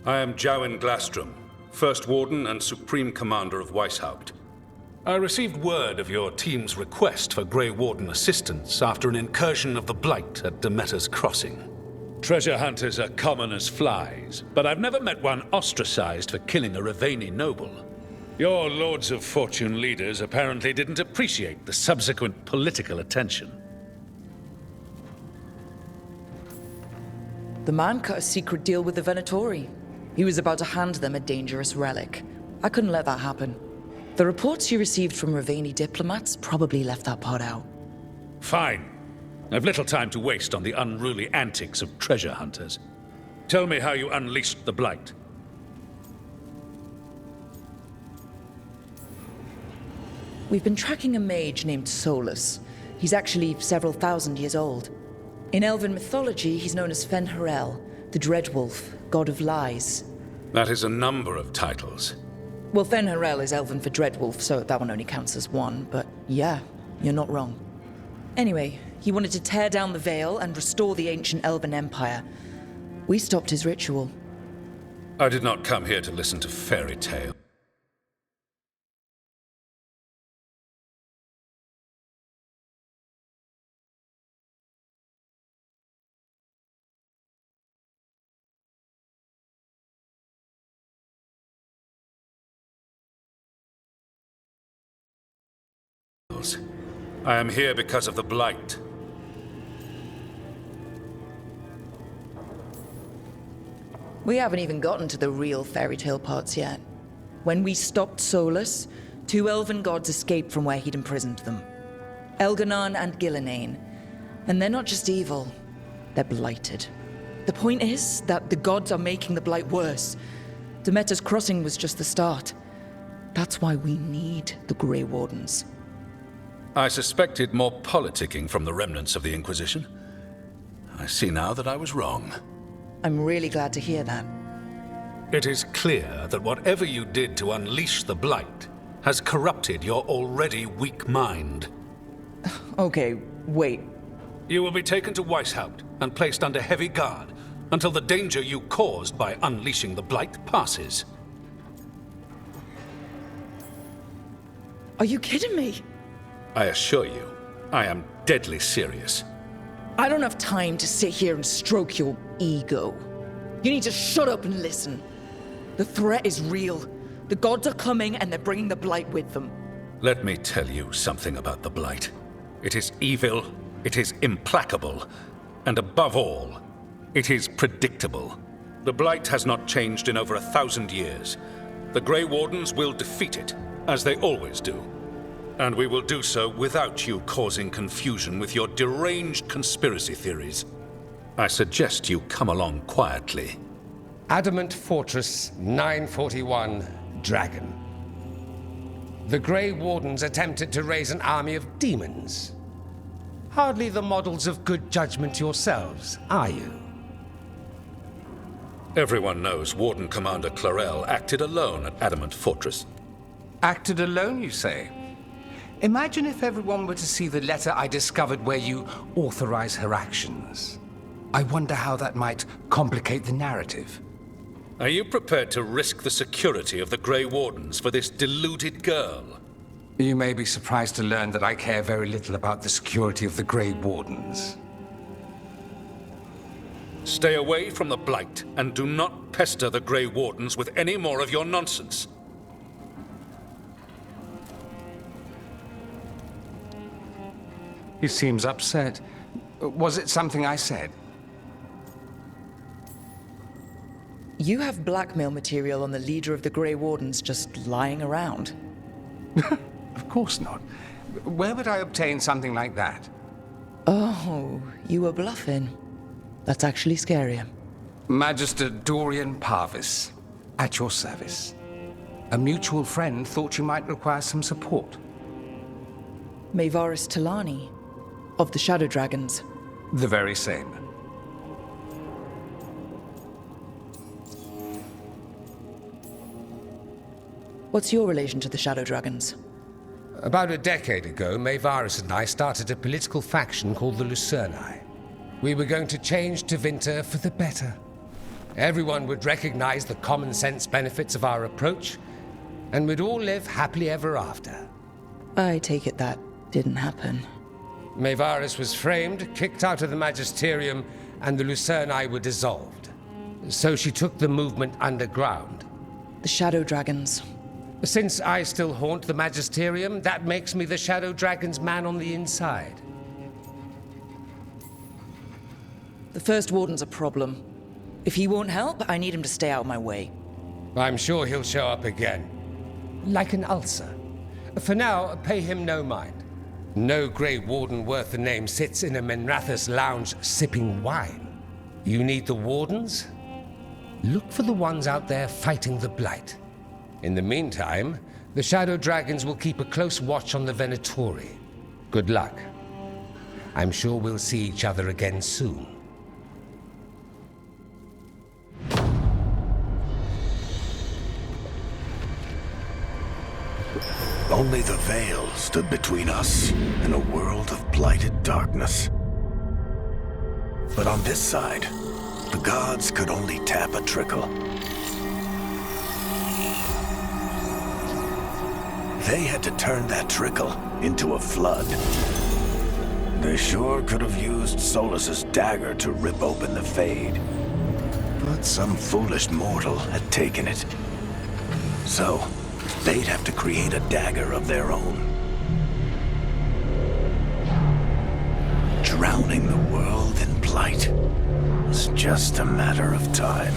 I am Jowen Glastrom, First Warden and Supreme Commander of Weishaupt. I received word of your team's request for Grey Warden assistance after an incursion of the Blight at Demeter's Crossing. Treasure hunters are common as flies, but I've never met one ostracized for killing a Raveni noble. Your Lords of Fortune leaders apparently didn't appreciate the subsequent political attention. The man cut a secret deal with the Venatori. He was about to hand them a dangerous relic. I couldn't let that happen. The reports you received from Raveni diplomats probably left that part out. Fine. I've little time to waste on the unruly antics of treasure hunters. Tell me how you unleashed the Blight. We've been tracking a mage named Solus. He's actually several thousand years old. In Elven mythology, he's known as Fen'Harel, the Dreadwolf, god of lies. That is a number of titles. Well, Fen'Harel is Elven for Dreadwolf, so that one only counts as one, but yeah, you're not wrong. Anyway, he wanted to tear down the Veil and restore the ancient Elven Empire. We stopped his ritual. I did not come here to listen to fairy tales. I am here because of the Blight. We haven't even gotten to the real fairy tale parts yet. When we stopped Solus, two elven gods escaped from where he'd imprisoned them. Elganon and Gillenane. And they're not just evil, they're blighted. The point is that the gods are making the Blight worse. Demeter's Crossing was just the start. That's why we need the Grey Wardens. I suspected more politicking from the remnants of the Inquisition. I see now that I was wrong. I'm really glad to hear that. It is clear that whatever you did to unleash the Blight has corrupted your already weak mind. Okay, wait. You will be taken to Weishaupt and placed under heavy guard until the danger you caused by unleashing the Blight passes. Are you kidding me? I assure you, I am deadly serious. I don't have time to sit here and stroke your ego. You need to shut up and listen. The threat is real. The gods are coming and they're bringing the Blight with them. Let me tell you something about the Blight. It is evil, it is implacable, and above all, it is predictable. The Blight has not changed in over 1,000 years. The Grey Wardens will defeat it, as they always do. And we will do so without you causing confusion with your deranged conspiracy theories. I suggest you come along quietly. Adamant Fortress 941, Dragon. The Grey Wardens attempted to raise an army of demons. Hardly the models of good judgment yourselves, are you? Everyone knows Warden Commander Clarel acted alone at Adamant Fortress. Acted alone, you say? Imagine if everyone were to see the letter I discovered where you authorize her actions. I wonder how that might complicate the narrative. Are you prepared to risk the security of the Grey Wardens for this deluded girl? You may be surprised to learn that I care very little about the security of the Grey Wardens. Stay away from the Blight and do not pester the Grey Wardens with any more of your nonsense. He seems upset. Was it something I said? You have blackmail material on the leader of the Grey Wardens just lying around. Of course not. Where would I obtain something like that? Oh, you were bluffing. That's actually scarier. Magister Dorian Pavus, at your service. A mutual friend thought you might require some support. Maevaris Talani, of the Shadow Dragons. The very same. What's your relation to the Shadow Dragons? About a decade ago, Maevaris and I started a political faction called the Lucerni. We were going to change Tevinter for the better. Everyone would recognize the common sense benefits of our approach, and we'd all live happily ever after. I take it that didn't happen. Maevaris was framed, kicked out of the Magisterium, and the Lucerni were dissolved. So she took the movement underground. The Shadow Dragons. Since I still haunt the Magisterium, that makes me the Shadow Dragon's man on the inside. The First Warden's a problem. If he won't help, I need him to stay out of my way. I'm sure he'll show up again. Like an ulcer. For now, pay him no mind. No Grey Warden worth the name sits in a Menrathus lounge sipping wine. You need the Wardens? Look for the ones out there fighting the Blight. In the meantime, the Shadow Dragons will keep a close watch on the Venatori. Good luck. I'm sure we'll see each other again soon. Only the veil stood between us and a world of blighted darkness. But on this side, the gods could only tap a trickle. They had to turn that trickle into a flood. They sure could have used Solus's dagger to rip open the Fade. But some foolish mortal had taken it. So, they'd have to create a dagger of their own. Drowning the world in blight was just a matter of time.